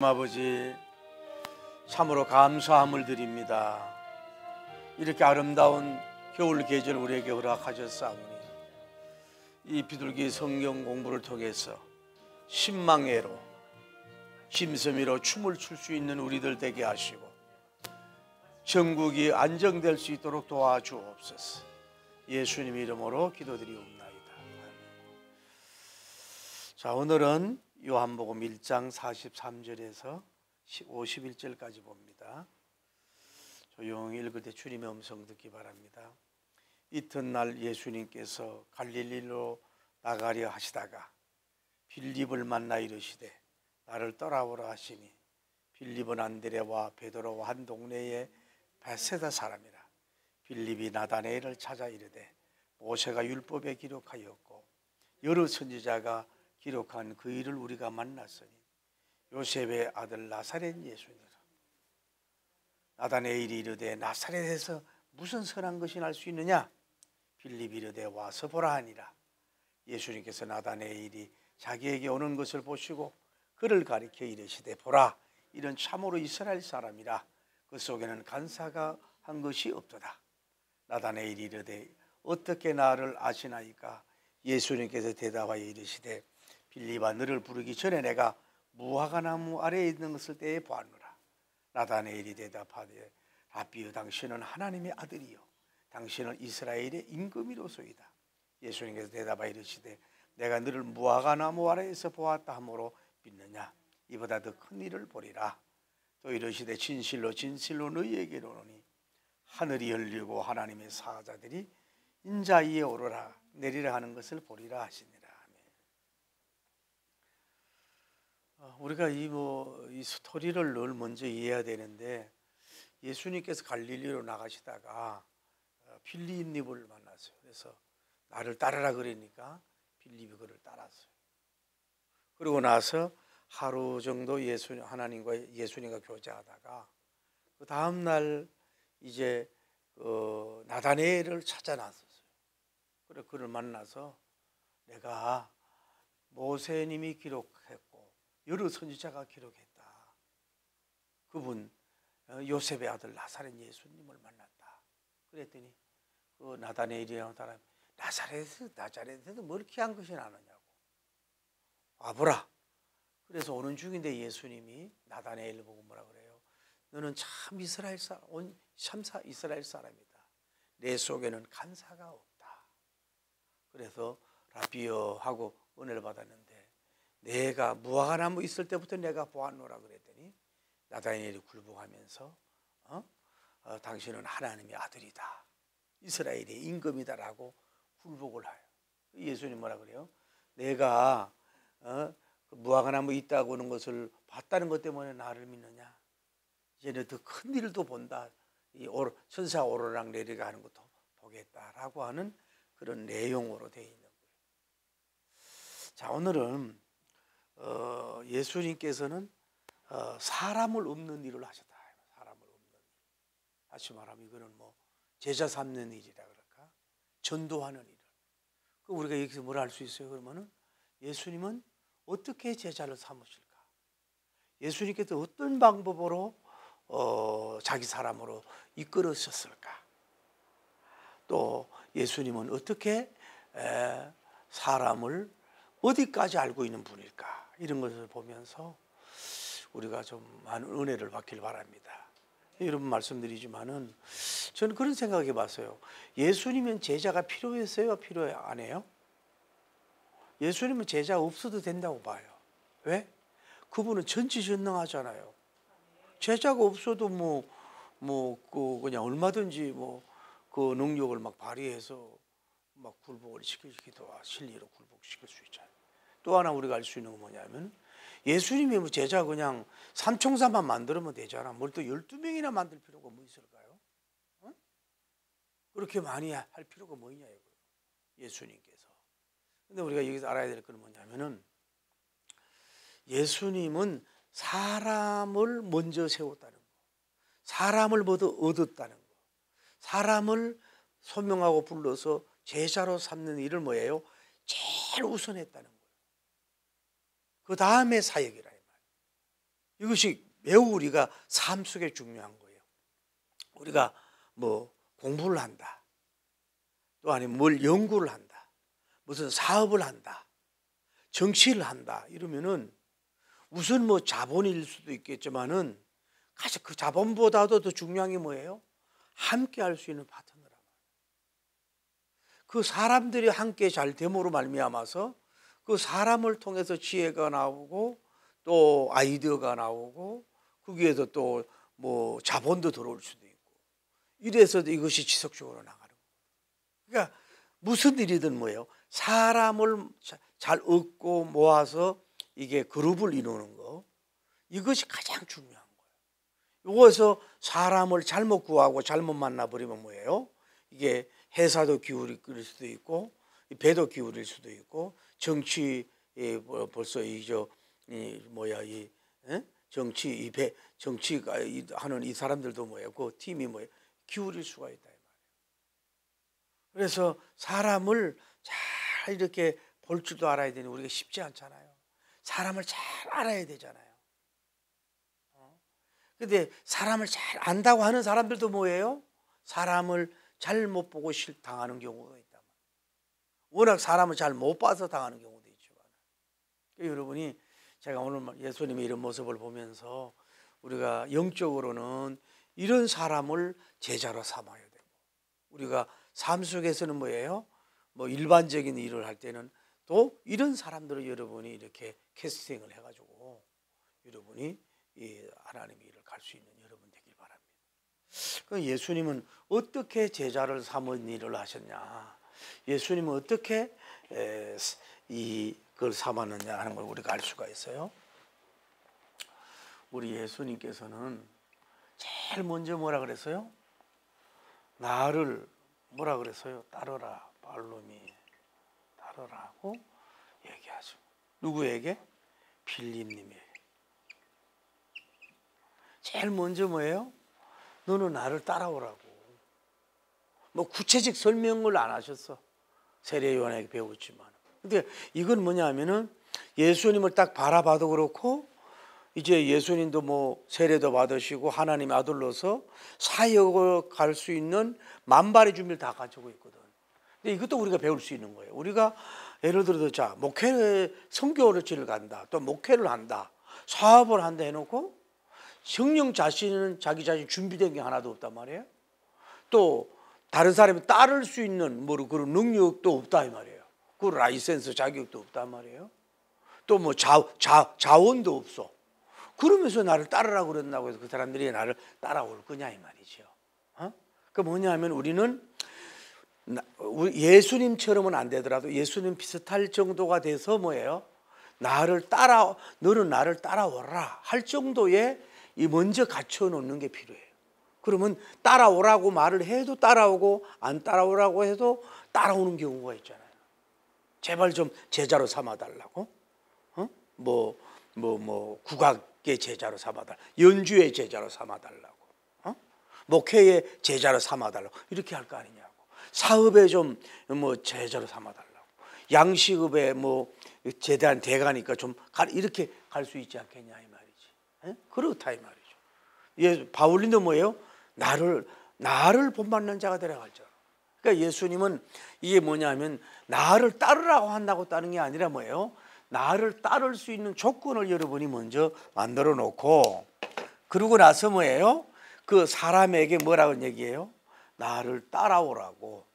아버지, 참으로 감사함을 드립니다. 이렇게 아름다운 겨울 계절 우리에게 허락하셨사오니 이 비둘기 성경 공부를 통해서 신망회로 심서미로 춤을 출 수 있는 우리들 되게 하시고 전국이 안정될 수 있도록 도와주옵소서. 예수님 이름으로 기도드리옵나이다. 자, 오늘은 요한복음 1장 43절에서 51절까지 봅니다. 조용히 읽을 때 주님의 음성 듣기 바랍니다. 이튿날 예수님께서 갈릴리로 나가려 하시다가 빌립을 만나 이르시되 나를 따라오라 하시니 빌립은 안드레와 베드로와 한 동네의 베세다 사람이라. 빌립이 나다네엘을 찾아 이르되 모세가 율법에 기록하였고 여러 선지자가 기록한 그 일을 우리가 만났으니 요셉의 아들 나사렛 예수니라. 나다네엘이 이르되 나사렛에서 무슨 선한 것이 날 수 있느냐? 빌립이 이르되 와서 보라 하니라. 예수님께서 나다네엘이 자기에게 오는 것을 보시고 그를 가리켜 이르시되 보라, 이런 참으로 이스라엘 사람이라. 그 속에는 간사가 한 것이 없도다. 나다네엘이 이르되 어떻게 나를 아시나이까? 예수님께서 대답하여 이르시되 빌립아, 너를 부르기 전에 내가 무화과 나무 아래에 있는 것을 때에 보았노라. 나다네엘이 대답하되 라비여, 당신은 하나님의 아들이요 당신은 이스라엘의 임금이로소이다. 예수님께서 대답하여 이르시되 내가 너를 무화과 나무 아래에서 보았다 하므로 믿느냐? 이보다 더 큰 일을 보리라. 또 이르시되 진실로 진실로 너희에게 이르노니 하늘이 열리고 하나님의 사자들이 인자 위에 오르라 내리라 하는 것을 보리라 하시니라. 우리가 이 스토리를 늘 먼저 이해해야 되는데, 예수님께서 갈릴리로 나가시다가 빌립을 만났어요. 그래서 나를 따르라 그러니까 빌립이 그를 따랐어요. 그러고 나서 하루 정도 예수님과 교제하다가 그 다음 날 이제 나다네엘을 찾아 나섰어요. 그래 그를 만나서 내가 모세님이 기록했고 여러 선지자가 기록했다. 그분 요셉의 아들 나사렛 예수님을 만났다. 그랬더니 그 나다네엘이라는 사람이 나자렛에서 뭘 귀한 것이 나느냐고. 와보라. 그래서 오는 중인데 예수님이 나다네엘을 보고 뭐라 그래요? 너는 참 이스라엘 사람이다. 내 속에는 간사가 없다. 그래서 라비여 하고 은혜를 받았는데, 내가 무화과 나무 있을 때부터 내가 보았노라 그랬더니 나다니엘이 굴복하면서 당신은 하나님의 아들이다, 이스라엘의 임금이다라고 굴복을 해요. 예수님 뭐라 그래요? 내가 무화과 나무 있다고 하는 것을 봤다는 것 때문에 나를 믿느냐? 이제는 더 큰 일도 본다. 천사 오르락 내리락 하는 것도 보겠다라고 하는 그런 내용으로 되어 있는 거예요. 자, 오늘은 예수님께서는 사람을 돕는 일을 하셨다. 사람을 돕는 일. 다시 말하면 이거는 제자 삼는 일이라 그럴까? 전도하는 일을. 그 우리가 여기서 뭘 알 수 있어요? 그러면은 예수님은 어떻게 제자를 삼으실까? 예수님께서 어떤 방법으로 자기 사람으로 이끌으셨을까? 또 예수님은 어떻게 사람을 어디까지 알고 있는 분일까? 이런 것을 보면서 우리가 좀 많은 은혜를 받길 바랍니다. 여러분 말씀드리지만은 저는 그런 생각해 봤어요. 예수님은 제자가 필요했어요? 필요 안 해요? 예수님은 제자 없어도 된다고 봐요. 왜? 그분은 전지전능하잖아요. 제자가 없어도 그냥 얼마든지 그 능력을 막 발휘해서 막 굴복을 시키기도 실리로 굴복시킬 수 있잖아요. 또 하나 우리가 알 수 있는 건 뭐냐면 예수님이 제자 그냥 삼총사만 만들면 되잖아. 뭘 또 12명이나 만들 필요가 뭐 있을까요? 그렇게 많이 할 필요가 뭐 있냐 이거예요. 예수님께서. 근데 우리가 여기서 알아야 될 건 뭐냐면은 예수님은 사람을 먼저 세웠다는 거, 사람을 모두 얻었다는 거, 사람을 소명하고 불러서 제자로 삼는 일을 뭐예요? 제일 우선했다는 거예요. 그 다음에 사역이라 이 말이에요. 이것이 매우 우리가 삶 속에 중요한 거예요. 우리가 뭐 공부를 한다, 또 아니면 뭘 연구를 한다, 무슨 사업을 한다, 정치를 한다 이러면은 우선 뭐 자본일 수도 있겠지만은 사실 그 자본보다도 더 중요한 게 뭐예요? 함께 할 수 있는 파트너라. 그 사람들이 함께 잘 됨으로 말미암아서 그 사람을 통해서 지혜가 나오고 또 아이디어가 나오고 거기에서 또 뭐 자본도 들어올 수도 있고 이래서 이것이 지속적으로 나가는 거예요. 그러니까 무슨 일이든 뭐예요? 사람을 잘 얻고 모아서 이게 그룹을 이루는 거, 이것이 가장 중요한 거예요. 이거에서 사람을 잘못 구하고 잘못 만나버리면 뭐예요? 이게 회사도 기울일 수도 있고 배도 기울일 수도 있고 정치 벌써 정치가 하는 이 사람들도 뭐예요? 그 팀이 뭐예요? 기울일 수가 있다 이 말이에요. 그래서 사람을 잘 이렇게 볼 줄도 알아야 되니 우리가 쉽지 않잖아요. 사람을 잘 알아야 되잖아요. 근데 사람을 잘 안다고 하는 사람들도 뭐예요? 사람을 잘 못 보고 당하는 경우가 있단 말이에요. 워낙 사람을 잘 못 봐서 당하는 경우도 있지만. 여러분이 제가 오늘 예수님의 이런 모습을 보면서 우리가 영적으로는 이런 사람을 제자로 삼아야 되고, 우리가 삶 속에서는 뭐예요? 뭐 일반적인 일을 할 때는 또 이런 사람들을 여러분이 이렇게 캐스팅을 해가지고 여러분이 이 하나님의 일을 갈 수 있는 여러분 되길 바랍니다. 그 예수님은 어떻게 제자를 삼은 일을 하셨냐? 예수님은 어떻게 이걸 삼았느냐 하는 걸 우리가 알 수가 있어요. 우리 예수님께서는 제일 먼저 뭐라 그랬어요? 나를 뭐라 그랬어요? 따르라 발로미 따르라고 얘기하죠. 누구에게? 빌립님에게. 제일 먼저 뭐예요? 너는 나를 따라오라고. 뭐 구체적 설명을 안 하셨어. 세례 요한에게 배웠지만. 근데 이건 뭐냐 하면은 예수님을 딱 바라봐도 그렇고 이제 예수님도 뭐 세례도 받으시고 하나님의 아들로서 사역을 갈 수 있는 만발의 준비를 다 가지고 있거든. 근데 이것도 우리가 배울 수 있는 거예요. 우리가 예를 들어서 자 목회 선교를 간다, 또 목회를 한다, 사업을 한다 해놓고 성령 자신은 자기 자신 준비된 게 하나도 없단 말이에요. 또 다른 사람이 따를 수 있는 뭐 그런 능력도 없다 이 말이에요. 그 라이센스 자격도 없단 말이에요. 또 뭐 자원도 없어. 그러면서 나를 따르라고 그랬나고 해서 그 사람들이 나를 따라올 거냐 이 말이죠. 그 뭐냐 하면 우리는 예수님처럼은 안 되더라도 예수님 비슷할 정도가 돼서 뭐예요? 너는 나를 따라오라 할 정도의 이 먼저 갖춰놓는 게 필요해요. 그러면 따라오라고 말을 해도 따라오고 안 따라오라고 해도 따라오는 경우가 있잖아요. 제발 좀 제자로 삼아달라고. 국악의 제자로 삼아달라고. 연주의 제자로 삼아달라고. 목회의 제자로 삼아달라고. 이렇게 할 거 아니냐고. 사업에 좀 뭐 제자로 삼아달라고. 양식업에 뭐 제대한 대가니까 좀 이렇게 갈 수 있지 않겠냐 이 말이지. 그렇다 이 말이죠. 바울님도 뭐예요? 나를 본받는 자가 되라 할죠. 그러니까 예수님은 이게 뭐냐면 나를 따르라고 한다고 따르는 게 아니라 뭐예요? 나를 따를 수 있는 조건을 여러분이 먼저 만들어 놓고 그러고 나서 뭐예요? 그 사람에게 뭐라고 얘기해요? 나를 따라오라고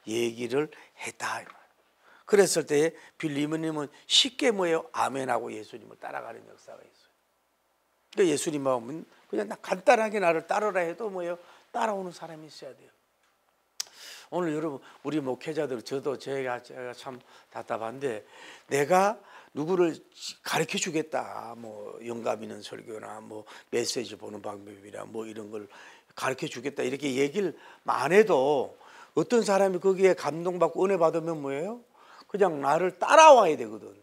얘기를 했다. 그랬을 때 빌립님은 쉽게 뭐예요? 아멘하고 예수님을 따라가는 역사가 있어요. 그러니까 예수님 마음은 그냥 간단하게 나를 따르라 해도 뭐예요? 따라오는 사람이 있어야 돼요. 오늘 여러분 우리 목회자들 제가 참 답답한데 내가 누구를 가르쳐 주겠다 뭐 영감 있는 설교나 뭐 메시지 보는 방법이나 뭐 이런 걸 가르쳐 주겠다 이렇게 얘기를 안 해도 어떤 사람이 거기에 감동받고 은혜 받으면 뭐예요? 그냥 나를 따라와야 되거든.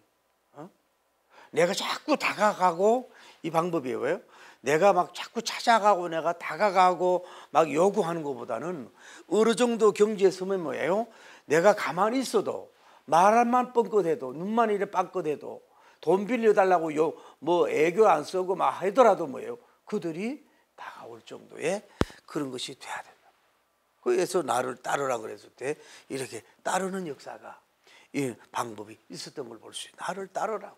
내가 자꾸 다가가고 이 방법이 왜요? 내가 막 자꾸 찾아가고 내가 다가가고 막 요구하는 것보다는 어느 정도 경지에 서면 뭐예요? 내가 가만히 있어도 말만 뻥끗해도 눈만 이래 빵긋해도 돈 빌려달라고 뭐 애교 안 쓰고 막 하더라도 뭐예요? 그들이 다가올 정도의 그런 것이 돼야 된다. 그래서 나를 따르라 그랬을 때 이렇게 따르는 역사가 이 방법이 있었던 걸 볼 수 있어요. 나를 따르라고.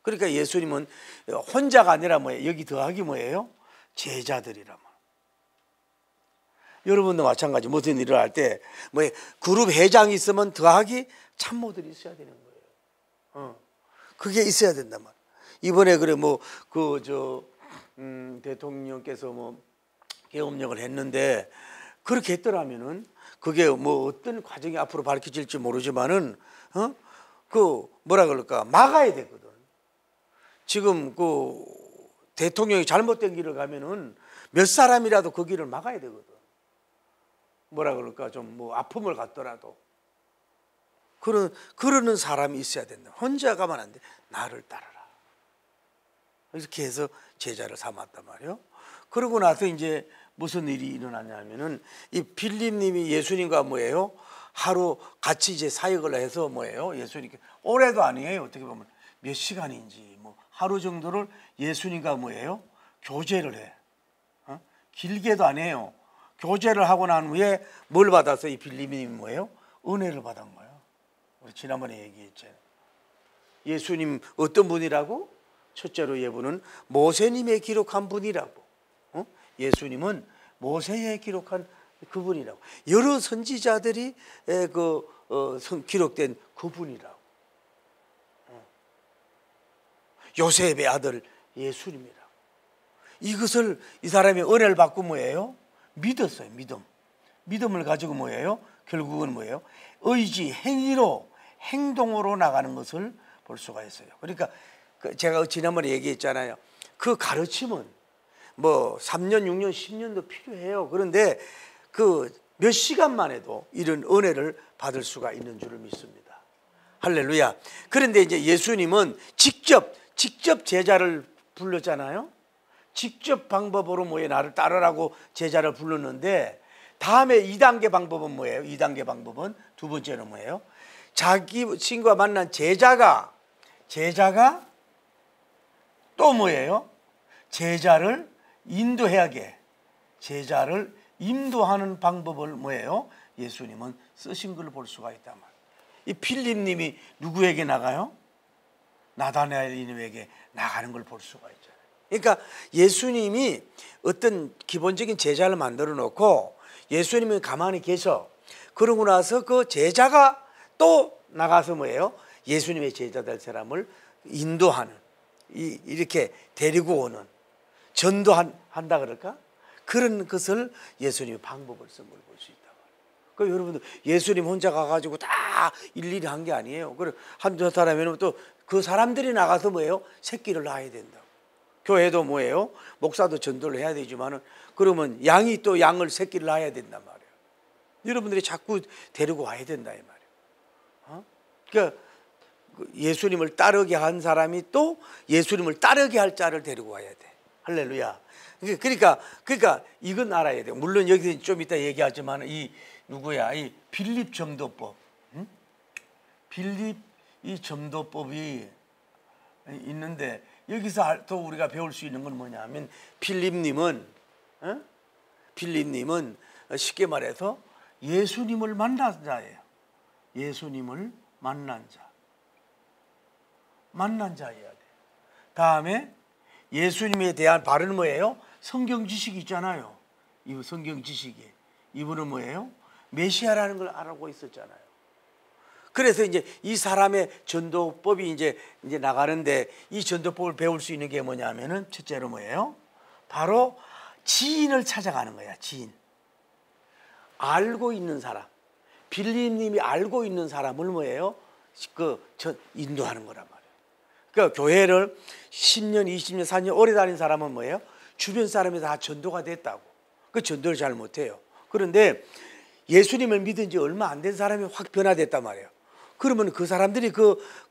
그러니까 예수님은 혼자가 아니라 뭐예요? 여기 더하기 뭐예요? 제자들이란 말. 여러분도 마찬가지. 무슨 일을 할 때 뭐 그룹 회장이 있으면 더하기 참모들이 있어야 되는 거예요. 그게 있어야 된단 말. 이번에 그래 뭐 대통령께서 뭐 계엄령을 했는데 그렇게 했더라면은 그게 뭐 어떤 과정이 앞으로 밝혀질지 모르지만은 그 뭐라 그럴까 막아야 되거든. 지금 그 대통령이 잘못된 길을 가면은 몇 사람이라도 그 길을 막아야 되거든. 뭐라 그럴까 좀 뭐 아픔을 갖더라도 그러는 사람이 있어야 된다. 혼자 가면 안 돼. 나를 따르라. 이렇게 해서 제자를 삼았단 말이에요. 그러고 나서 이제 무슨 일이 일어나냐면은 이 빌립님이 예수님과 뭐예요? 하루 같이 이제 사역을 해서 뭐예요? 예수님께 오래도 아니에요. 어떻게 보면 몇 시간인지 뭐 하루 정도를 예수님과 뭐예요? 교제를 해. 길게도 안 해요. 교제를 하고 난 후에 뭘 받아서 이 빌립님이 뭐예요? 은혜를 받은 거예요. 우리 지난번에 얘기했잖아요. 예수님 어떤 분이라고? 첫째로 예분은 모세님의 기록한 분이라고. 예수님은 모세에 기록한 그분이라고. 여러 선지자들이 기록된 그분이라고. 요셉의 아들 예수님이라고. 이것을 이 사람이 은혜를 받고 뭐예요? 믿었어요. 믿음을 가지고 뭐예요? 결국은 뭐예요? 의지, 행위로, 행동으로 나가는 것을 볼 수가 있어요. 그러니까 제가 지난번에 얘기했잖아요. 그 가르침은 뭐 3년, 6년, 10년도 필요해요. 그런데 그 몇 시간만 해도 이런 은혜를 받을 수가 있는 줄을 믿습니다. 할렐루야. 그런데 이제 예수님은 직접 제자를 불렀잖아요. 직접 방법으로 뭐예요? 나를 따르라고 제자를 불렀는데 다음에 2단계 방법은 뭐예요? 2단계 방법은 두 번째는 뭐예요? 자기 친구와 만난 제자가 또 뭐예요? 제자를 인도하게 제자를 인도하는 방법을 뭐예요? 예수님은 쓰신 걸 볼 수가 있단 말이에요. 이 필립님이 누구에게 나가요? 나다나엘에게 나가는 걸 볼 수가 있잖아요. 그러니까 예수님이 어떤 기본적인 제자를 만들어 놓고 예수님은 가만히 계셔. 그러고 나서 그 제자가 또 나가서 뭐예요? 예수님의 제자 될 사람을 인도하는, 이렇게 데리고 오는, 전도한다 그럴까? 그런 것을 예수님의 방법을 쓴 걸 볼 수 있다. 그 여러분들 예수님 혼자 가가지고 다 일일이 한 게 아니에요. 그래 한두 사람이면 또 그 사람들이 나가서 뭐예요? 새끼를 낳아야 된다. 교회도 뭐예요? 목사도 전도를 해야 되지만은 그러면 양이 또 양을 새끼를 낳아야 된단 말이에요. 여러분들이 자꾸 데리고 와야 된다 이 말이에요. 그러니까 예수님을 따르게 한 사람이 또 예수님을 따르게 할 자를 데리고 와야 돼. 할렐루야. 그러니까 이건 알아야 돼요. 물론 여기서 좀 이따 얘기하지만 이 빌립 전도법, 빌립 이 전도법이 있는데 여기서 또 우리가 배울 수 있는 건 뭐냐면 빌립님은 쉽게 말해서 예수님을 만난 자예요. 예수님을 만난 자여야 돼. 다음에 예수님에 대한 바른 뭐예요? 성경 지식이 있잖아요. 이 성경 지식이 이분은 뭐예요? 메시아라는 걸 알고 있었잖아요. 그래서 이제 이 사람의 전도법이 이제 나가는데 이 전도법을 배울 수 있는 게 뭐냐면은 첫째로 뭐예요? 바로 지인을 찾아가는 거야. 지인. 알고 있는 사람. 빌립님이 알고 있는 사람을 뭐예요? 인도하는 거란 말이에요. 그러니까 교회를 10년, 20년, 4년 오래 다닌 사람은 뭐예요? 주변 사람이 다 전도가 됐다고. 그 전도를 잘 못해요. 그런데 예수님을 믿은 지 얼마 안 된 사람이 확 변화됐단 말이에요. 그러면 그 사람들이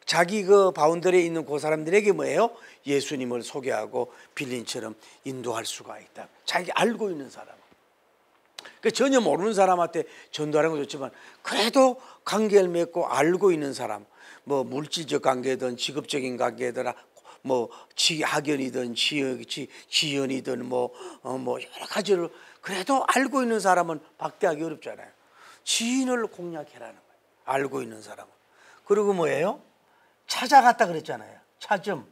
자기 바운더리에 있는 그 사람들에게 뭐예요? 예수님을 소개하고 빌린처럼 인도할 수가 있다. 자기 알고 있는 사람. 그러니까 전혀 모르는 사람한테 전도하는 건 좋지만 그래도 관계를 맺고 알고 있는 사람. 뭐 물질적 관계든 직업적인 관계든 뭐 학연이든 지연이든 뭐 여러 가지를 그래도 알고 있는 사람은 박대하기 어렵잖아요. 지인을 공략해라는 거예요. 알고 있는 사람은. 그리고 뭐예요? 찾아갔다 그랬잖아요. 찾음.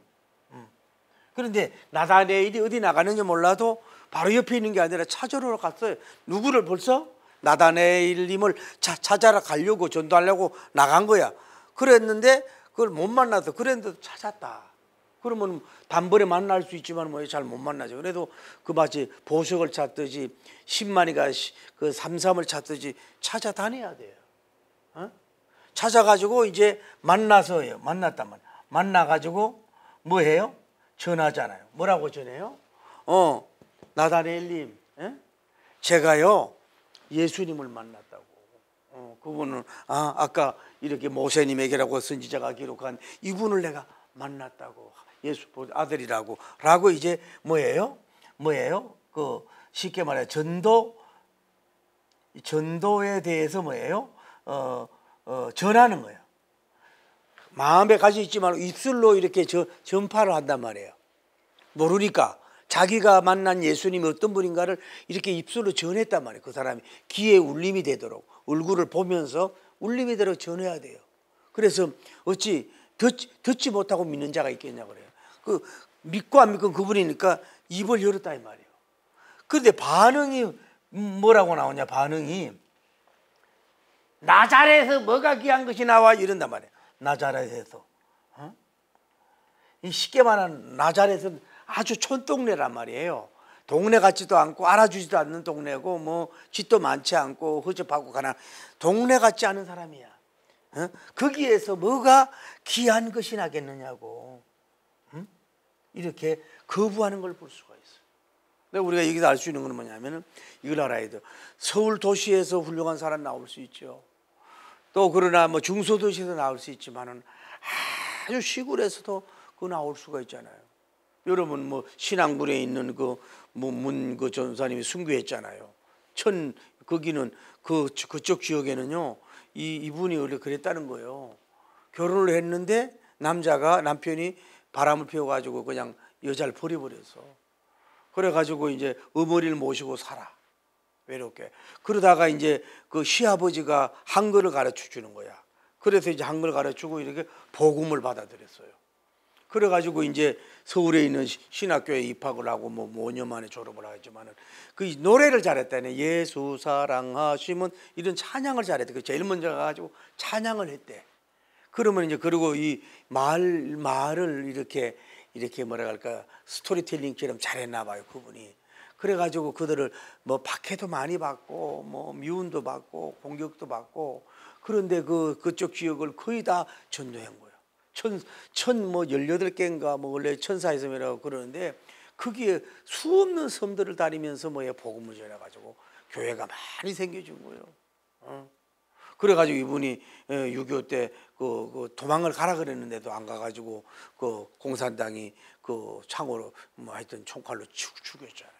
그런데 나다네일이 어디 나가는지 몰라도 바로 옆에 있는 게 아니라 찾으러 갔어요. 누구를 벌써? 나다네일님을 찾아러 가려고 전도하려고 나간 거야. 그랬는데 그걸 못 만나서 그랬는데도 찾았다. 그러면 단번에 만날 수 있지만 뭐 잘 못 만나죠. 그래도 그 마치 보석을 찾듯이 10만이가 그 삼삼을 찾듯이 찾아다녀야 돼요. 찾아가지고 이제 만나서요. 만났단 말이에요. 만나가지고 뭐 해요? 전하잖아요. 뭐라고 전해요? 나다니엘님, 제가요 예수님을 만났다고. 그분은 아까 이렇게 모세님에게라고 선지자가 기록한 이분을 내가 만났다고. 예수 아들이라고. 라고 이제 뭐예요? 그 쉽게 말해 전도에 대해서 뭐예요? 전하는 거예요. 마음에 가지고 있지만 입술로 이렇게 전파를 한단 말이에요. 모르니까 자기가 만난 예수님이 어떤 분인가를 이렇게 입술로 전했단 말이에요. 그 사람이 귀에 울림이 되도록 얼굴을 보면서 울림이 되도록 전해야 돼요. 그래서 어찌 듣지 못하고 믿는 자가 있겠냐 그래요. 그 믿고 안 믿고 그분이니까 입을 열었다 이 말이에요. 그런데 반응이 뭐라고 나오냐? 반응이 나자렛에서 뭐가 귀한 것이 나와 이런단 말이에요. 나자렛에서. 쉽게 말하면 나자렛은 아주 촌동네란 말이에요. 동네 같지도 않고 알아주지도 않는 동네고 뭐 집도 많지 않고 허접하고 가난 동네 같지 않은 사람이야. 거기에서 뭐가 귀한 것이 나겠느냐고 이렇게 거부하는 걸 볼 수가 있어요. 근데 우리가 여기서 알 수 있는 건 뭐냐면은 이걸 알아야 돼요. 서울 도시에서 훌륭한 사람 나올 수 있죠. 또 그러나 뭐 중소도시에서 나올 수 있지만은 아주 시골에서도 그 나올 수가 있잖아요. 여러분 뭐 신앙군에 있는 문 전사님이 순교했잖아요. 거기는 그쪽 지역에는요 이분이 원래 그랬다는 거예요. 결혼을 했는데 남편이 바람을 피워가지고 그냥 여자를 버려버렸어. 그래가지고 이제 어머니를 모시고 살아. 외롭게. 그러다가 이제 그 시아버지가 한글을 가르쳐 주는 거야. 그래서 이제 한글 가르치고 이렇게 복음을 받아들였어요. 그래가지고 이제 서울에 있는 신학교에 입학을 하고 뭐 5년 만에 졸업을 하지만은 그 노래를 잘했다네. 예수 사랑하시면 이런 찬양을 잘했대. 그 제일 먼저 가가지고 찬양을 했대. 그러면 이제 그리고 이 말을 이렇게 뭐라 할까 스토리텔링처럼 잘했나 봐요 그분이. 그래가지고 그들을 뭐 박해도 많이 받고 뭐 미움도 받고 공격도 받고 그런데 그쪽 지역을 거의 다 전도한 거예요. 뭐 18개인가 뭐 원래 천사의 섬이라고 그러는데 거기에 수없는 섬들을 다니면서 뭐에 복음을 전해가지고 교회가 많이 생겨진 거예요. 그래가지고 이분이 6.25 때 그 도망을 가라 그랬는데도 안 가가지고 그 공산당이 그 창으로 뭐 하여튼 총칼로 죽였잖아요.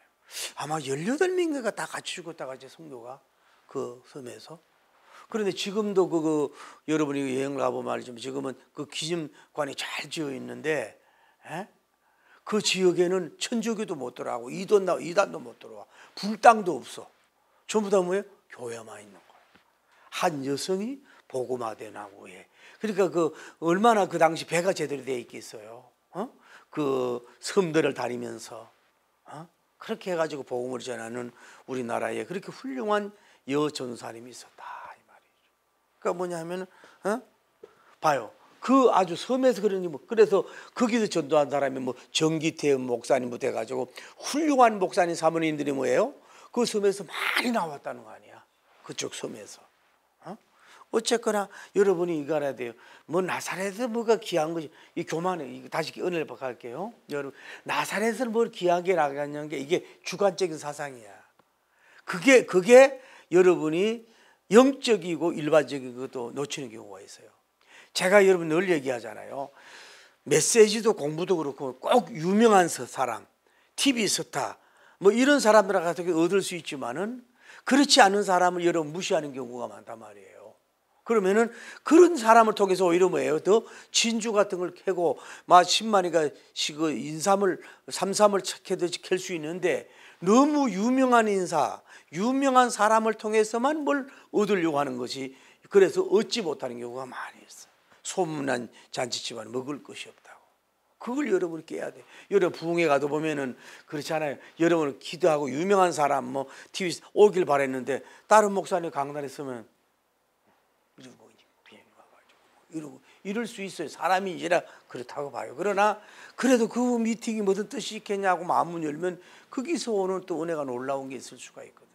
아마 18명인가 다 같이 죽었다가 이제 성도가 그 섬에서. 그런데 지금도 여러분이 여행 가보면 말이죠. 지금은 그 기념관이 잘 지어 있는데 그 지역에는 천주교도 못 들어가고 이단도 못 들어와. 불당도 없어. 전부 다 뭐예요? 교회만 있는 거예요. 한 여성이 복음화돼 나고에. 그러니까 얼마나 그 당시 배가 제대로 돼 있겠어요. 그 섬들을 다니면서 그렇게 해가지고 복음을 전하는 우리나라에 그렇게 훌륭한 여전사님이 있었다 이 말이죠. 그러니까 뭐냐면은 봐요. 그 아주 섬에서 그러니 뭐 그래서 거기서 전도한 사람이 뭐 정기태 목사님부터 해가지고 훌륭한 목사님 사모님들이 뭐예요? 그 섬에서 많이 나왔다는 거 아니야? 그쪽 섬에서. 어쨌거나 여러분이 이거 알아야 돼요. 뭐 나사렛에서 뭐가 귀한 것이 이 교만해. 다시 은혜를 받을게요. 여러분 나사렛을 뭘 귀하게 나가냐는 게 이게 주관적인 사상이야. 그게 여러분이 영적이고 일반적인 것도 놓치는 경우가 있어요. 제가 여러분 늘 얘기하잖아요. 메시지도 공부도 그렇고 꼭 유명한 사람, TV 스타 뭐 이런 사람들한테 얻을 수 있지만은 그렇지 않은 사람을 여러분 무시하는 경우가 많단 말이에요. 그러면은 그런 사람을 통해서 오히려 뭐예요? 더 진주 같은 걸 캐고 막 10만이가 그 인삼을 삼삼을 캐듯이 캘 수 있는데 너무 유명한 인사, 유명한 사람을 통해서만 뭘 얻으려고 하는 것이 그래서 얻지 못하는 경우가 많이 있어. 소문난 잔치집안 먹을 것이 없다고. 그걸 여러분이 깨야 돼. 여러분 부흥회 가도 보면은 그렇잖아요. 여러분은 기도하고 유명한 사람 뭐 TV 오길 바랬는데 다른 목사님 강단에 서면 이러고 이럴 수 있어요. 사람이지라 그렇다고 봐요. 그러나 그래도 그 미팅이 무슨 뜻이 있겠냐고 마음문 열면 거기서 오늘 또 은혜가 놀라운 게 있을 수가 있거든요.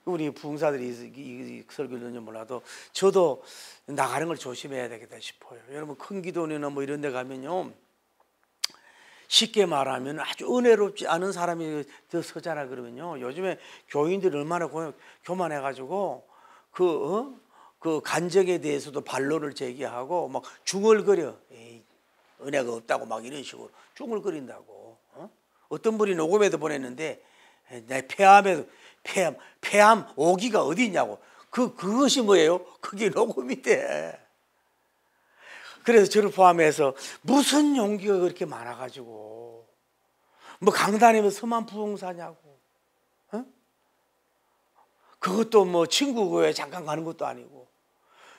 우리 부흥사들이 이 설교를 듣는지 몰라도 저도 나가는 걸 조심해야 되겠다 싶어요. 여러분 큰 기도원이나 뭐 이런 데 가면요, 쉽게 말하면 아주 은혜롭지 않은 사람이 더 서잖아. 그러면요, 요즘에 교인들이 얼마나 교만해가지고 그 간증에 대해서도 반론을 제기하고 막 중얼거려. 에이, 은혜가 없다고 막 이런 식으로 중얼거린다고. 어떤 분이 녹음에도 보냈는데 내 폐암 오기가 어디 있냐고. 그것이 뭐예요? 그게 녹음이 돼. 그래서 저를 포함해서 무슨 용기가 그렇게 많아가지고 뭐 강단이면 서만 부흥사냐고. 그것도 뭐 친구 교회 잠깐 가는 것도 아니고,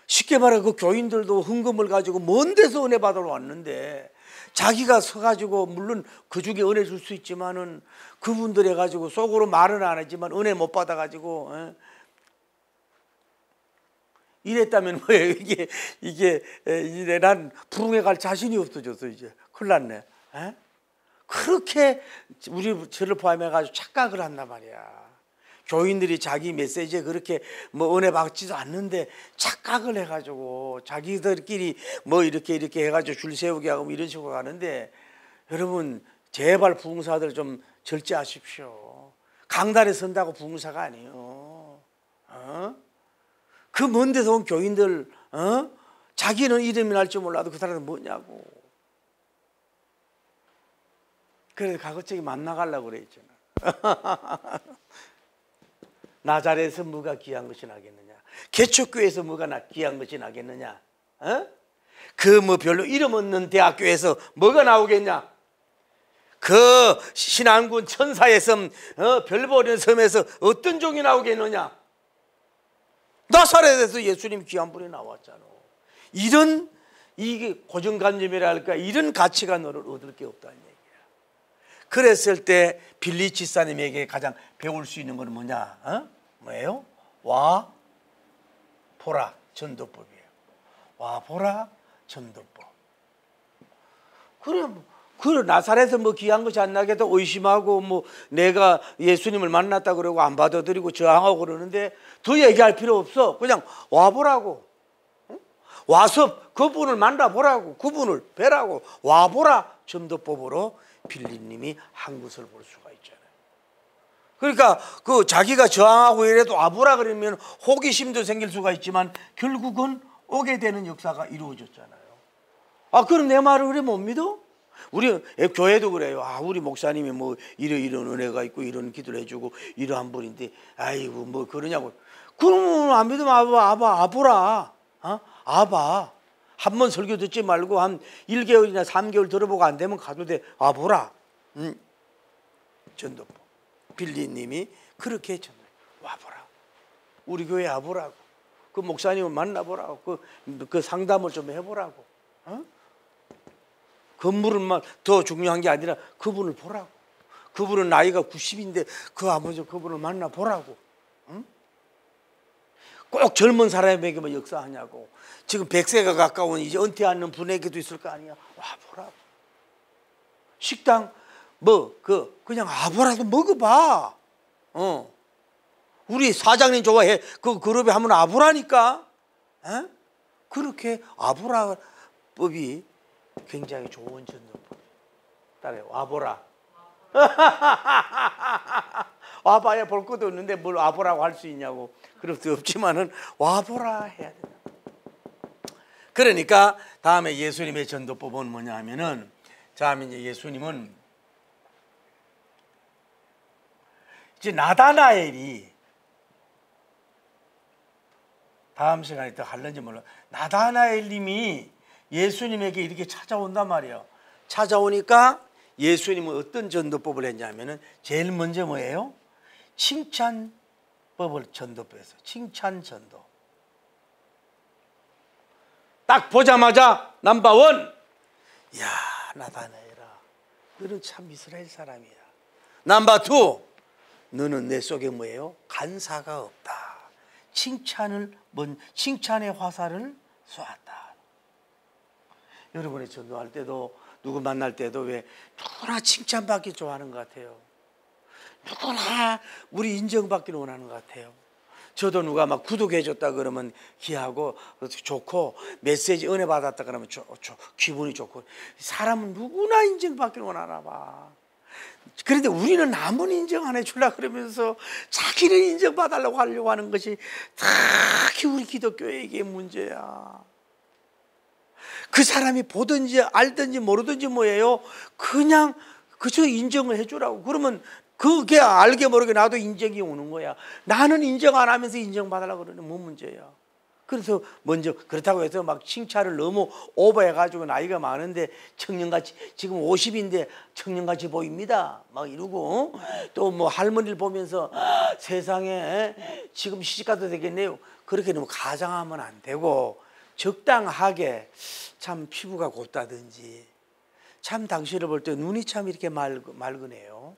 쉽게 말해 그 교인들도 헌금을 가지고 먼 데서 은혜 받으러 왔는데 자기가 서가지고 물론 그 중에 은혜 줄 수 있지만은 그분들 해가지고 속으로 말은 안 했지만 은혜 못 받아가지고 이랬다면 뭐예요? 이게 난 부흥회 갈 자신이 없어졌어. 이제 큰일 났네. 그렇게 저를 포함해가지고 착각을 한단 말이야. 교인들이 자기 메시지에 그렇게 뭐 은혜 받지도 않는데 착각을 해가지고 자기들끼리 뭐 이렇게 해가지고 줄 세우게 하고 이런 식으로 가는데, 여러분 제발 부흥사들 좀 절제하십시오. 강단에 선다고 부흥사가 아니에요. 그 먼 데서 온 교인들 자기는 이름이 날 줄 몰라도 그 사람은 뭐냐고. 그래서 가급적이 만나가려고 그랬잖아. 나자렛에서 뭐가 귀한 것이 나겠느냐? 개척교회에서 뭐가 귀한 것이 나겠느냐? 그 뭐 별로 이름 없는 대학교에서 뭐가 나오겠냐? 그 신안군 천사의 섬, 별보리는 섬에서 어떤 종이 나오겠느냐? 나사렛에서 예수님 귀한 분이 나왔잖아. 이런 이게 고정관념이랄까, 이런 가치관을 얻을 게 없다는 얘기야. 그랬을 때 빌리 집사님에게 가장 배울 수 있는 건 뭐냐? 뭐예요? 와 보라 전도법이에요. 와 보라 전도법. 그래 나사렛에서 뭐 귀한 것이 안 나게도 의심하고 뭐 내가 예수님을 만났다 그러고 안 받아들이고 저항하고 그러는데 더 얘기할 필요 없어. 그냥 와보라고. 와서 그분을 만나보라고. 그분을 뵈라고. 와보라 전도법으로 빌리님이 한 것을 볼 수가 있잖아요. 그러니까 그 자기가 저항하고 이래도 와보라 그러면 호기심도 생길 수가 있지만 결국은 오게 되는 역사가 이루어졌잖아요. 그럼 내 말을 그래 못 믿어? 우리 교회도 그래요. 우리 목사님이 뭐 이런 은혜가 있고 이런 기도를 해주고 이러한 분인데 아이고 뭐 그러냐고. 그러면 안 믿으면 와보라. 와봐. 한 번 설교 듣지 말고 한 1개월이나 3개월 들어보고 안 되면 가도 돼. 와보라. 전도법. 빌리님이 그렇게 했잖아요. 와보라. 우리 교회 와보라고. 그 목사님을 만나보라고. 그 상담을 좀 해보라고. 건물은 더 중요한 게 아니라 그분을 보라고. 그분은 나이가 90인데 그분을 만나보라고. 꼭 젊은 사람에게만 역사하냐고. 지금 100세가 가까운 이제 은퇴하는 분에게도 있을 거 아니야. 와보라고. 식당 그냥 와보라도 먹어봐. 우리 사장님 좋아해. 그 그룹에 한번 와보라니까. 그렇게 와보라 법이 굉장히 좋은 전도법. 따라해. 와보라. 와봐야 볼 것도 없는데 뭘 와보라고 할 수 있냐고. 그럴 수 없지만은 와보라 해야 된다. 그러니까 다음에 예수님의 전도법은 뭐냐 하면은, 다음에 이제 예수님은 이제 나다나엘이 다음 시간에 또 할는지 몰라. 나다나엘님이 예수님에게 이렇게 찾아온단 말이에요. 찾아오니까 예수님은 어떤 전도법을 했냐면은 제일 먼저 뭐예요? 칭찬법을 전도법에서 칭찬 전도. 딱 보자마자 넘버원, 야 나다나엘아, 너는 참 이스라엘 사람이야. 넘버2, 너는 내 속에 뭐예요? 간사가 없다. 칭찬의 화살을 쏘았다. 여러분이 전도할 때도 누구 만날 때도 왜 누구나 칭찬받기 좋아하는 것 같아요. 누구나 우리 인정받기를 원하는 것 같아요. 저도 누가 막 구독해줬다 그러면 기하고 좋고, 메시지 은혜 받았다 그러면 기분이 좋고, 사람은 누구나 인정받기를 원하나 봐. 그런데 우리는 남은 인정 안 해주려고 그러면서 자기를 인정받으려고 하려고 하는 것이 특히 우리 기독교에게 문제야. 그 사람이 보든지 알든지 모르든지 뭐예요? 그냥 그저 인정을 해주라고. 그러면 그게 알게 모르게 나도 인정이 오는 거야. 나는 인정 안 하면서 인정받으려고 그러는 뭐 문제야. 그래서 먼저 그렇다고 해서 막 칭찬을 너무 오버해가지고 나이가 많은데 청년같이, 지금 50인데 청년같이 보입니다 막 이러고, 또 뭐 할머니를 보면서 세상에 지금 시집가도 되겠네요, 그렇게 너무 가장하면 안 되고, 적당하게 참 피부가 곱다든지, 참 당신을 볼 때 눈이 참 이렇게 맑으네요,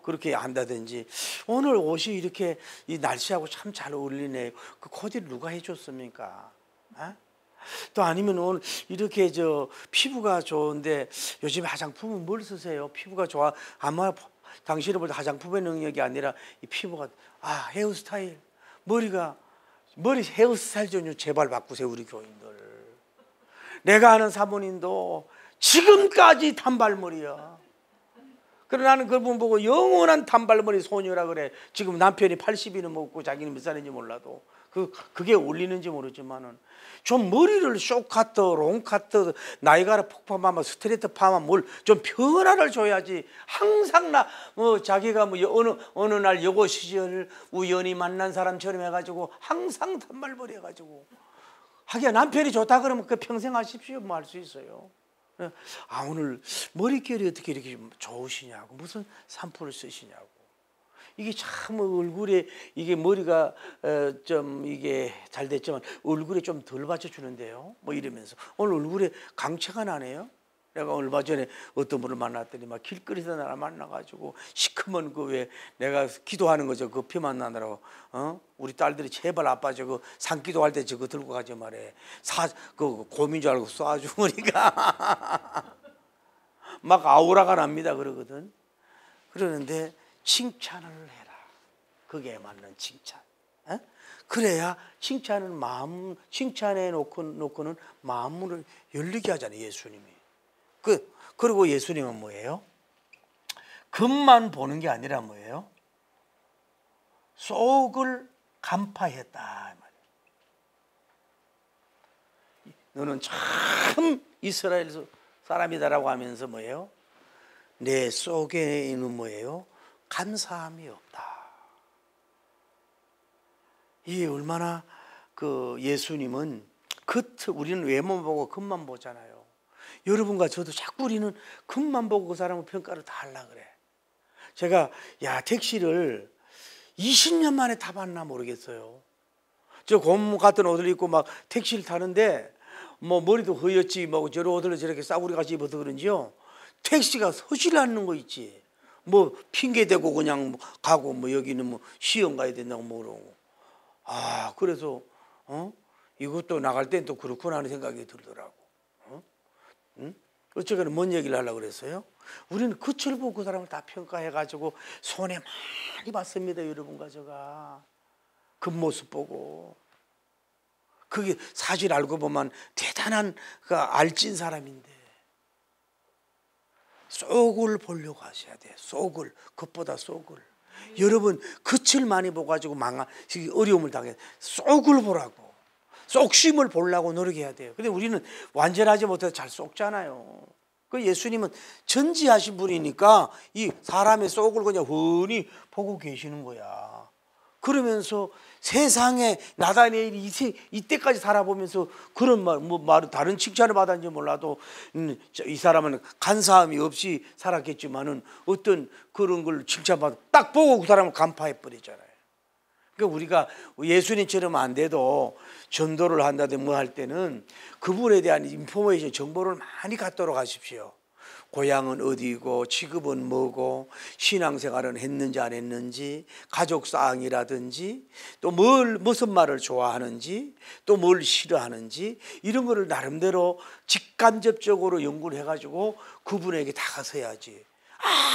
그렇게 한다든지, 오늘 옷이 이렇게 이 날씨하고 참 잘 어울리네요, 그 코디를 누가 해줬습니까? 또 아니면 오늘 이렇게 피부가 좋은데 요즘에 화장품은 뭘 쓰세요? 피부가 좋아. 아마 당신을 볼 때 화장품의 능력이 아니라 이 피부가, 헤어스타일, 머리 헤어스타일 좀 제발 바꾸세요, 우리 교인들. 내가 아는 사모님도 지금까지 단발머리야. 그러나 나는 그분 보고 영원한 단발머리 소녀라 그래. 지금 남편이 80이는 먹고 자기는 몇 살인지 몰라도 그게 어울리는지 모르지만은, 좀 머리를 쇼카트, 롱카트, 나이가라 폭파마마, 스트레이트 파마 뭘 좀 변화를 줘야지. 항상 자기가 어느 날 여고 시절 우연히 만난 사람처럼 해가지고 항상 단발머리 해가지고, 하기야 남편이 좋다 그러면 그 평생 하십시오 뭐 할 수 있어요. 오늘 머릿결이 어떻게 이렇게 좋으시냐고, 무슨 샴푸를 쓰시냐고. 이게 참 얼굴에, 이게 머리가 좀 이게 잘 됐지만 얼굴에 좀 덜 받쳐주는데요 뭐 이러면서 오늘 얼굴에 강체가 나네요. 내가 얼마 전에 어떤 분을 만났더니 막 길거리에서 나를 만나가지고 시커먼 그 왜 내가 기도하는 거죠, 그 피 만나느라고, 우리 딸들이 제발 아빠 저거 산기도할 때 저거 들고 가지 말해, 그 곰인 줄 알고 쏴주니까 막 아우라가 납니다 그러거든. 그러는데 칭찬을 해라, 그게 맞는 칭찬. 그래야 칭찬해 놓고는 마음을 열리게 하잖아요, 예수님이. 그리고 예수님은 뭐예요? 겉만 보는 게 아니라 뭐예요? 속을 간파했다. 너는 참 이스라엘 사람이다라고 하면서 뭐예요? 내 속에는 뭐예요? 간사함이 없다. 이게 얼마나 예수님은 우리는 외모 보고 겉만 보잖아요. 여러분과 저도 자꾸 우리는 겉만 보고 그 사람의 평가를 다 하려고 그래. 제가 택시를 20년 만에 타봤나 모르겠어요. 저 곰 같은 옷을 입고 막 택시를 타는데 머리도 허옇지 저런 옷을 저렇게 싸구려같이 입어서 그런지요, 택시가 서질 않는 거 있지. 핑계대고 그냥 가고, 여기는 시험 가야 된다고 그러고. 그래서 이것도 나갈 땐 또 그렇구나 하는 생각이 들더라고. 어쩌거나 뭔 얘기를 하려고 그랬어요? 우리는 겉을 보고 그 사람을 다 평가해가지고 손해 많이 봤습니다, 여러분과 제가. 겉모습 보고. 그게 사실 알고 보면 대단한 알찐 사람인데, 속을 보려고 하셔야 돼요. 속을, 겉보다 속을. 여러분 겉을 많이 보가지고 어려움을 당해. 속을 보라고, 속심을 보려고 노력해야 돼요. 근데 우리는 완전하지 못해서 잘 속잖아요. 그 예수님은 전지하신 분이니까 이 사람의 속을 그냥 훤히 보고 계시는 거야. 그러면서 세상에 나다니엘이 이때까지 살아보면서 그런 말 다른 칭찬을 받았는지 몰라도 이 사람은 간사함이 없이 살았겠지만은 어떤 그런 걸 칭찬받아 딱 보고 그 사람을 간파해 버리잖아요. 그러니까 우리가 예수님처럼 안 돼도 전도를 한다든지 뭐 할 때는 그분에 대한 인포메이션 정보를 많이 갖도록 하십시오. 고향은 어디고 직업은 뭐고 신앙생활은 했는지 안 했는지 가족사항이라든지 또 무슨 말을 좋아하는지 또 뭘 싫어하는지 이런 거를 나름대로 직간접적으로 연구를 해가지고 그분에게 다가서야지.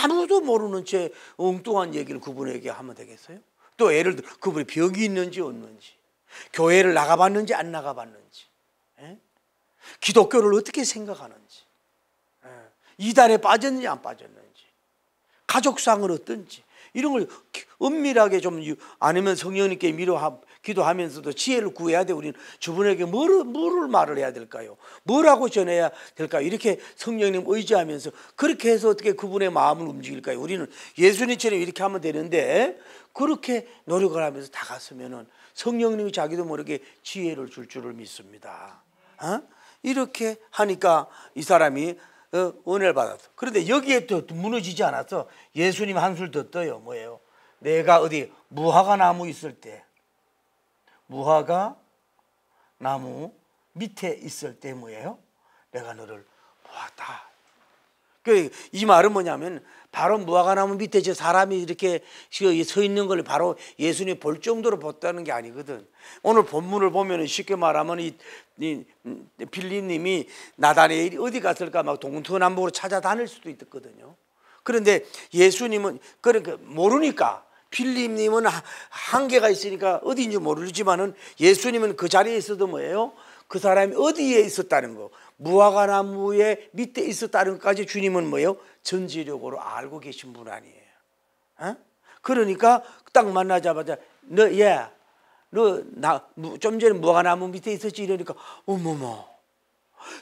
아무도 모르는 채 엉뚱한 얘기를 그분에게 하면 되겠어요? 또 예를 들어 그분이 병이 있는지 없는지 교회를 나가봤는지 안 나가봤는지 기독교를 어떻게 생각하는지 이단에 빠졌는지 안 빠졌는지 가족상은 어떤지 이런 걸 은밀하게 좀 아니면 성령님께 기도하면서도 지혜를 구해야 돼. 우리는 주변에게 뭐를 말을 해야 될까요? 뭐라고 전해야 될까요? 이렇게 성령님 의지하면서 그렇게 해서 어떻게 그분의 마음을 움직일까요? 우리는 예수님처럼 이렇게 하면 되는데 그렇게 노력을 하면서 다가서면은 성령님이 자기도 모르게 지혜를 줄 줄을 믿습니다. 이렇게 하니까 이 사람이 은혜를 받았어. 그런데 여기에 또 무너지지 않았어. 예수님 한술 더 떠요. 뭐예요? 내가 어디 무화과 나무 있을 때, 무화과 나무 밑에 있을 때 뭐예요? 내가 너를 보았다. 이 말은 뭐냐면 바로 무화과 나무 밑에 저 사람이 이렇게 서 있는 걸 바로 예수님이 볼 정도로 봤다는 게 아니거든. 오늘 본문을 보면 쉽게 말하면 이 빌립님이 나다니엘이 어디 갔을까 막 동서남북으로 찾아다닐 수도 있거든요. 그런데 예수님은 그러니까 모르니까 빌립님은 한계가 있으니까 어디인지 모르지만은 예수님은 그 자리에 있어도 뭐예요? 그 사람이 어디에 있었다는 거, 무화과 나무의 밑에 있었다는 것까지 주님은 뭐예요? 전지력으로 알고 계신 분 아니에요. 그러니까 딱 만나자마자 너 좀 전에 무화과 나무 밑에 있었지 이러니까 어머머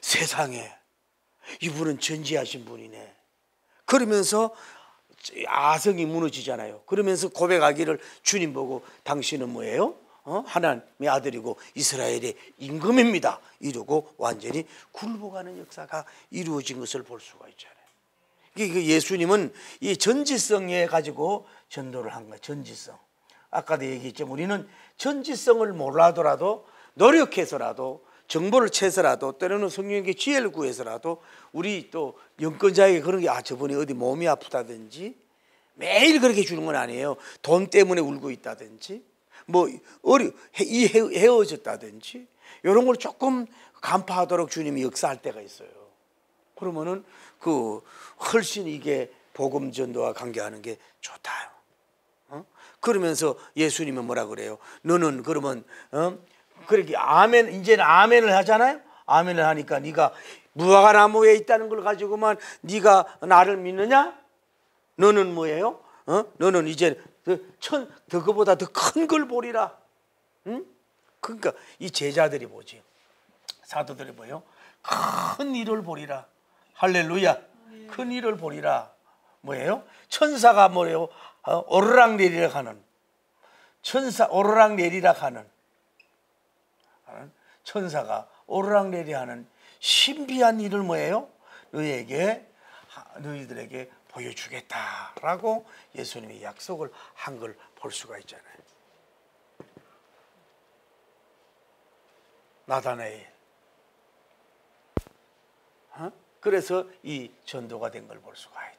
세상에 이분은 전지하신 분이네. 그러면서 아성이 무너지잖아요. 그러면서 고백하기를 주님 보고 당신은 뭐예요? 하나님의 아들이고 이스라엘의 임금입니다. 이러고 완전히 굴복하는 역사가 이루어진 것을 볼 수가 있잖아요. 예수님은 이 전지성에 가지고 전도를 한 거예요. 전지성. 아까도 얘기했지만 우리는 전지성을 몰라더라도 노력해서라도 정보를 채서라도 때로는 성령에게 지혜를 구해서라도 우리 또 영권자에게 그런 게 저번에 어디 몸이 아프다든지 매일 그렇게 주는 건 아니에요. 돈 때문에 울고 있다든지 헤어졌다든지 이런 걸 조금 간파하도록 주님이 역사할 때가 있어요. 그러면은 훨씬 이게 복음 전도와 관계하는 게 좋다. 그러면서 예수님은 뭐라 그래요? 너는 그러면 그렇게 이제는 아멘을 하잖아요. 아멘을 하니까 네가 무화과 나무에 있다는 걸 가지고만 네가 나를 믿느냐? 너는 뭐예요? 너는 이제 그보다 더 큰 걸 보리라. 그러니까 이 제자들이 뭐지? 사도들이 뭐예요? 큰 일을 보리라. 할렐루야. 큰 일을 보리라. 뭐예요? 천사가 뭐예요? 오르락 내리락 하는 오르락 내리락 하는 천사가 오르락 내리락 하는 신비한 일을 뭐예요? 너희들에게 보여주겠다라고 예수님이 약속을 한 걸 볼 수가 있잖아요. 나다나엘. 그래서 이 전도가 된 걸 볼 수가 있다.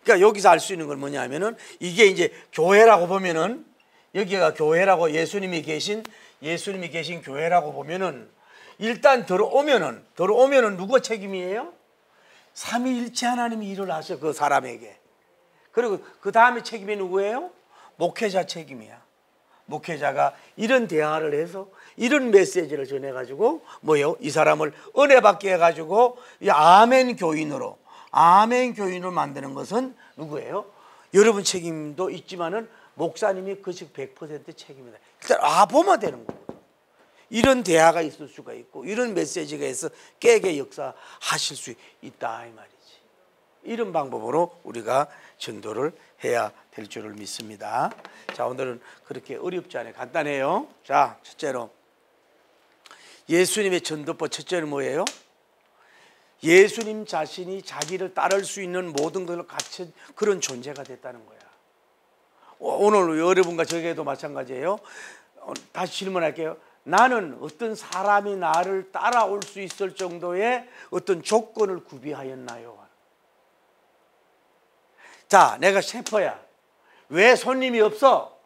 그러니까 여기서 알 수 있는 건 뭐냐면은 이게 이제 교회라고 보면은 여기가 교회라고 예수님이 계신 교회라고 보면은 일단 들어오면은 누구 책임이에요? 삼위일체 하나님이 일을 하셔 그 사람에게. 그리고 그 다음에 책임이 누구예요? 목회자 책임이야. 목회자가 이런 대화를 해서 이런 메시지를 전해가지고 뭐예요? 이 사람을 은혜 받게 해가지고 이 아멘 교인으로 만드는 것은 누구예요? 여러분 책임도 있지만은 목사님이 그즉 100% 책임이다. 일단 보면 되는 거예요. 이런 대화가 있을 수가 있고 이런 메시지가 있어 깨게 역사하실 수 있다 이 말이지. 이런 방법으로 우리가 전도를 해야 될 줄을 믿습니다. 자, 오늘은 그렇게 어렵지 않아요. 간단해요. 자, 첫째로 예수님의 전도법 첫째는 뭐예요? 예수님 자신이 자기를 따를 수 있는 모든 것을 갖춘 그런 존재가 됐다는 거야. 오늘 여러분과 저에게도 마찬가지예요. 다시 질문할게요. 나는 어떤 사람이 나를 따라올 수 있을 정도의 어떤 조건을 구비하였나요? 자, 내가 셰퍼야. 왜 손님이 없어?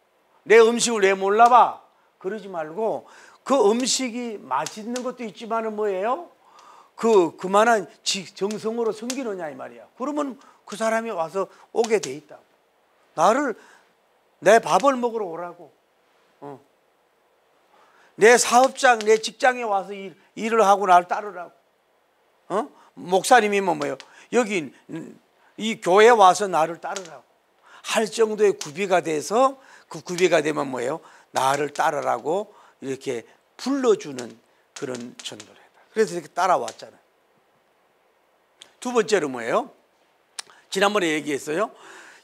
내 음식을 왜 몰라봐? 그러지 말고 그 음식이 맛있는 것도 있지만은 뭐예요? 그만한 정성으로 섬기느냐 이 말이야. 그러면 그 사람이 와서 오게 돼 있다. 나를 내 밥을 먹으러 오라고. 내 사업장, 내 직장에 와서 일을 하고 나를 따르라고. 목사님이면 뭐예요? 여기 이 교회에 와서 나를 따르라고 할 정도의 구비가 돼서 그 구비가 되면 뭐예요? 나를 따르라고 이렇게 불러주는 그런 전도를 했다. 그래서 이렇게 따라왔잖아요. 두 번째로 뭐예요? 지난번에 얘기했어요.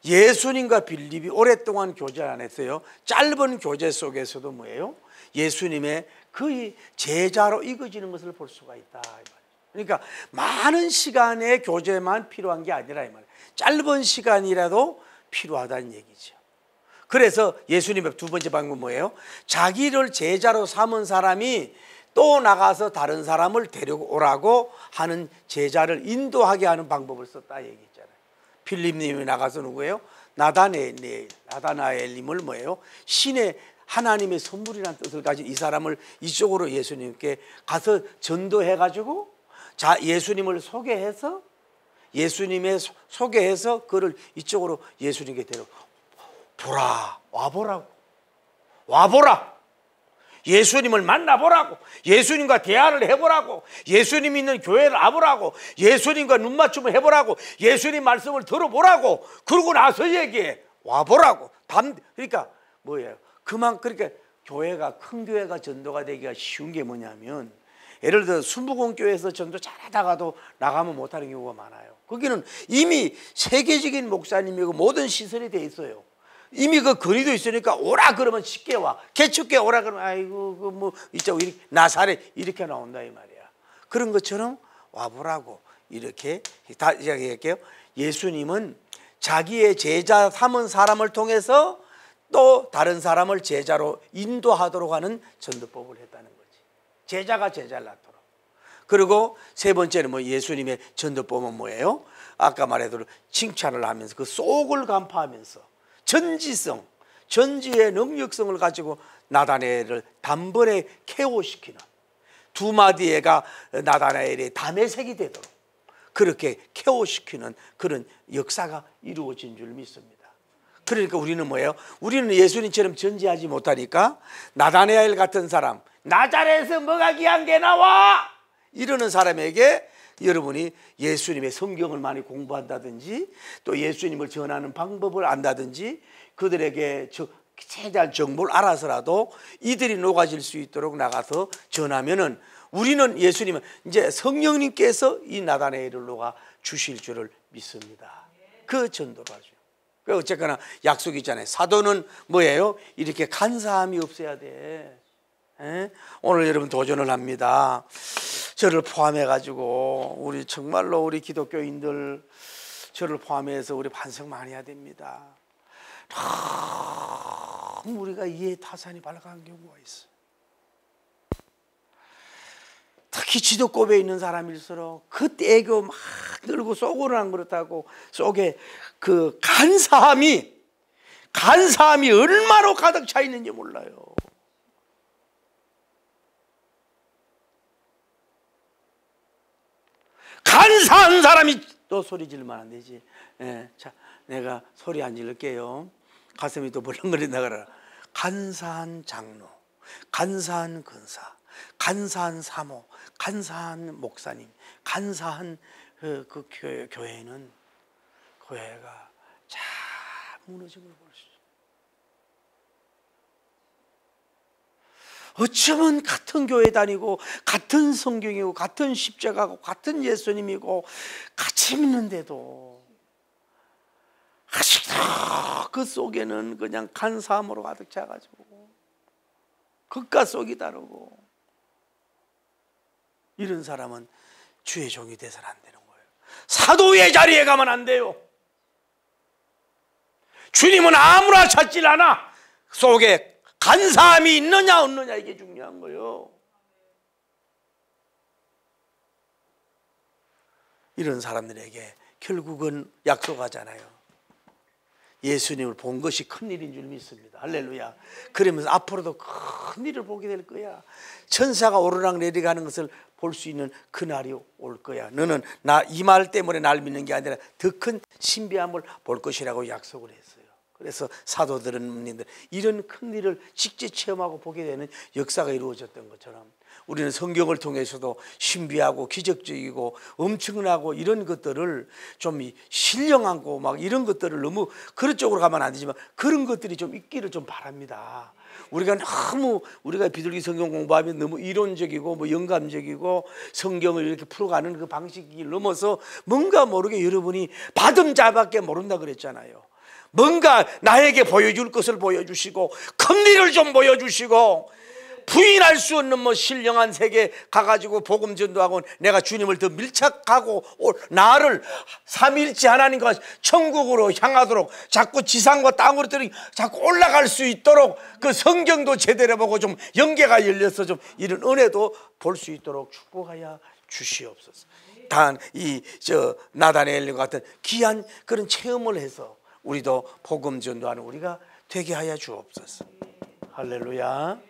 예수님과 빌립이 오랫동안 교제 안 했어요. 짧은 교제 속에서도 뭐예요? 예수님의 그 제자로 이어지는 것을 볼 수가 있다. 그러니까 많은 시간의 교제만 필요한 게 아니라 이 말이에요. 짧은 시간이라도 필요하다는 얘기죠. 그래서 예수님의 두 번째 방법은 뭐예요? 자기를 제자로 삼은 사람이 또 나가서 다른 사람을 데려오라고 하는 제자를 인도하게 하는 방법을 썼다 얘기했잖아요. 필립님이 나가서 누구예요? 나다나엘님을 뭐예요? 신의 하나님의 선물이라는 뜻을 가진 이 사람을 이쪽으로 예수님께 가서 전도해가지고 예수님을 소개해서 그를 이쪽으로 예수님께 와보라. 예수님을 만나보라고. 예수님과 대화를 해보라고. 예수님 있는 교회를 와보라고. 예수님과 눈맞춤을 해보라고. 예수님 말씀을 들어보라고. 그러고 나서 얘기해. 와보라고. 그러니까 뭐예요? 그러니까 큰 교회가 전도가 되기가 쉬운 게 뭐냐면, 예를 들어 순복음교회에서 전도 잘하다가도 나가면 못하는 경우가 많아요. 거기는 이미 세계적인 목사님이고 모든 시설이 돼 있어요. 이미 그 거리도 있으니까 오라 그러면 쉽게 와. 개축교회 오라 그러면 아이고 이쪽 나사렛 이렇게 나온다 이 말이야. 그런 것처럼 와보라고 이렇게 다 이야기할게요. 예수님은 자기의 제자 삼은 사람을 통해서 또 다른 사람을 제자로 인도하도록 하는 전도법을 했다는 거지. 제자가 제자를 낳도록. 그리고 세 번째는 예수님의 전도법은 뭐예요? 아까 말해도 칭찬을 하면서 그 속을 간파하면서 전지의 능력성을 가지고 나다나엘을 단번에 KO시키는, 두 마디 애가 나다나엘의 담에색이 되도록 그렇게 KO시키는 그런 역사가 이루어진 줄 믿습니다. 그러니까 우리는 뭐예요? 우리는 예수님처럼 전지하지 못하니까 나다나엘 같은 사람, 나자렛에서 뭐가 귀한 게 나와! 이러는 사람에게 여러분이 예수님의 성경을 많이 공부한다든지 또 예수님을 전하는 방법을 안다든지 그들에게 최대한 정보를 알아서라도 이들이 녹아질 수 있도록 나가서 전하면은 우리는 예수님은 이제 성령님께서 이 나다나엘을 녹아 주실 줄을 믿습니다. 그 전도를 하죠. 어쨌거나 약속이 있잖아요. 사도는 뭐예요? 이렇게 간사함이 없어야 돼. 오늘 여러분 도전을 합니다. 저를 포함해 가지고 우리 정말로 우리 기독교인들 저를 포함해서 우리 반성 많이 해야 됩니다. 너무 우리가 이해 타산이 발각한 경우가 있어. 특히 지도급에 있는 사람일수록 그 애교 막 늘고 속으로는 안 그렇다고 속에 그 간사함이 얼마나 가득 차 있는지 몰라요. 간사한 사람이 또 소리 지르면 안 되지. 자, 내가 소리 안 지를게요. 가슴이 또 벌렁거린다 그러라. 간사한 장로, 간사한 근사, 간사한 사모, 간사한 목사님, 간사한 그 교회는 교회가 잘 무너진 걸 볼 수 있어요. 어쩌면 같은 교회 다니고 같은 성경이고 같은 십자가고 같은 예수님이고 같이 믿는데도 아직도 그 속에는 그냥 간사함으로 가득 차가지고 겉과 속이 다르고, 이런 사람은 주의 종이 돼서는 안 되는 거예요. 사도의 자리에 가면 안 돼요. 주님은 아무나 찾질 않아. 속에 간사함이 있느냐 없느냐, 이게 중요한 거예요. 이런 사람들에게 결국은 약속하잖아요. 예수님을 본 것이 큰일인 줄 믿습니다. 할렐루야. 그러면서 앞으로도 큰일을 보게 될 거야. 천사가 오르락 내리가는 것을 볼 수 있는 그날이 올 거야. 너는 이 말 때문에 날 믿는 게 아니라 더 큰 신비함을 볼 것이라고 약속을 했어요. 그래서 사도들은 이런 큰일을 직접 체험하고 보게 되는 역사가 이루어졌던 것처럼, 우리는 성경을 통해서도 신비하고 기적적이고 엄청나고 이런 것들을 좀 신령하고 막 이런 것들을 너무 그런 쪽으로 가면 안 되지만 그런 것들이 좀 있기를 좀 바랍니다. 우리가 비둘기 성경 공부하면 너무 이론적이고 뭐 영감적이고 성경을 이렇게 풀어가는 그 방식이 넘어서 뭔가 모르게 여러분이 받음자밖에 모른다 그랬잖아요. 뭔가 나에게 보여줄 것을 보여주시고 큰 일을 좀 보여주시고, 부인할 수 없는 뭐 신령한 세계 가가지고 복음 전도하고 내가 주님을 더 밀착하고 나를 삼위일체 하나님과 천국으로 향하도록 자꾸 지상과 땅으로 자꾸 올라갈 수 있도록, 그 성경도 제대로 보고 좀 영계가 열려서 좀 이런 은혜도 볼 수 있도록 축복하여 주시옵소서. 단 나다나엘과 같은 귀한 그런 체험을 해서 우리도 복음 전도하는 우리가 되게 하여 주옵소서. 할렐루야.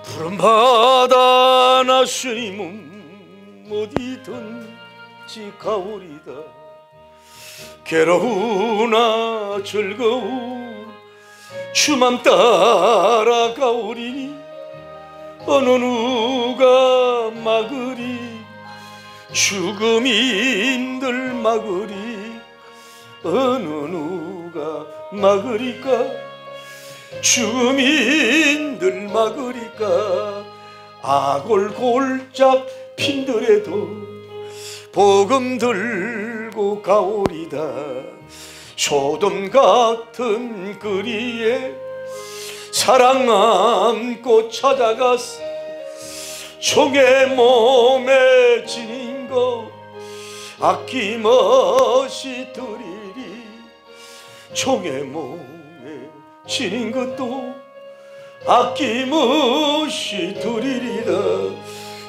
푸른 바다 나시님은 어디든지 가오리다. 괴로우나 즐거운 주만 따라가오리니 어느 누가 막으리 죽음이 힘들 막으리 어느 누가 막으리까 죽음이 힘들 막으리까 아골골짝 핀들에도 복음 들고 가오리다. 소돔 같은 거리에 사랑 안고 찾아갔어. 종의 몸에 지닌 것 아낌없이 드리리. 종의 몸에 지닌 것도 아낌없이 드리리다.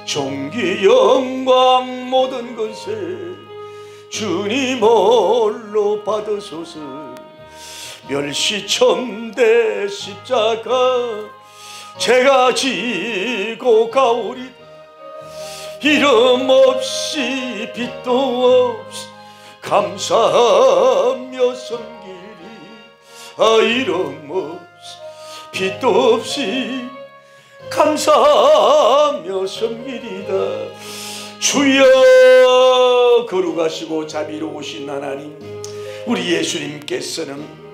존귀 영광 모든 것을 주님 홀로 받으소서. 멸시천대 십자가 제가 지고 가오리. 이름 없이 빛도 없이 감사하며 섬기리. 이름 없이 빛도 없이 감사하며 섬기리다. 주여 거룩하시고 자비로우신 하나님, 우리 예수님께서는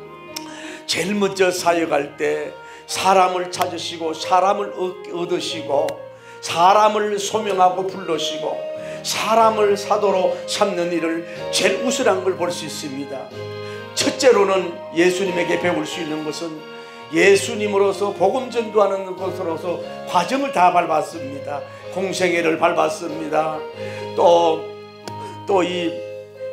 제일 먼저 사역할 때 사람을 찾으시고 사람을 얻으시고 사람을 소명하고 부르시고 사람을 사도로 삼는 일을 제일 우선한 걸 볼 수 있습니다. 첫째로는 예수님에게 배울 수 있는 것은 예수님으로서 복음 전도하는 것으로서 과정을 다 밟았습니다. 공생애를 밟았습니다. 또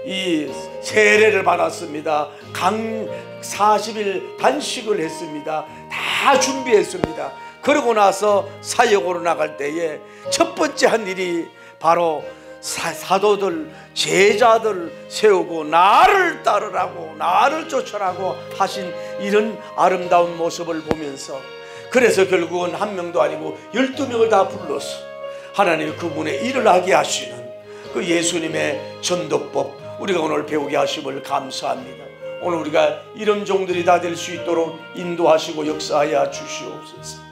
이 세례를 받았습니다. 강 40일 단식을 했습니다. 다 준비했습니다. 그러고 나서 사역으로 나갈 때에 첫 번째 한 일이 바로 사도들, 제자들 세우고 나를 따르라고, 나를 쫓아라고 하신 이런 아름다운 모습을 보면서, 그래서 결국은 한 명도 아니고 12명을 다 불러서 하나님이 그분의 일을 하게 하시는 그 예수님의 전도법, 우리가 오늘 배우게 하심을 감사합니다. 오늘 우리가 이런 종들이 다 될 수 있도록 인도하시고 역사하여 주시옵소서.